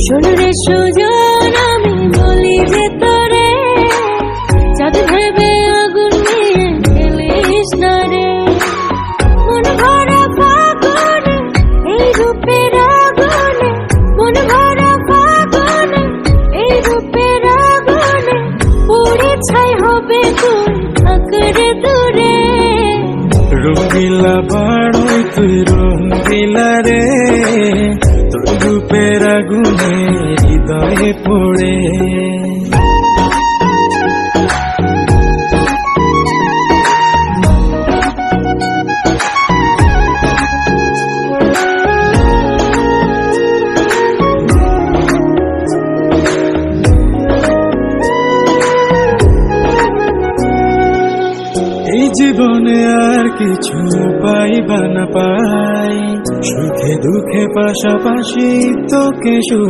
শোনো রে সুজন, আমি বলি যে তোরে, চাঁদ ভেবে আগুন নিয়ে ফেলিস না রে। মন ভরা ফাগুনে এই রূপের আগুনে, মন ভরা ফাগুনে এই রূপের আগুনে, পুড়ে ছাই হবে তুই থাকরে দূরে। রঙ্গিলা বাড়ই তুই রঙ্গিলা রে, তোর রূপের আগুনে হৃদয়ে পড়ে। এই জীবনে আর কিছু পাইবা না পাই, সুখে দুঃখে পাশাপাশি তোকে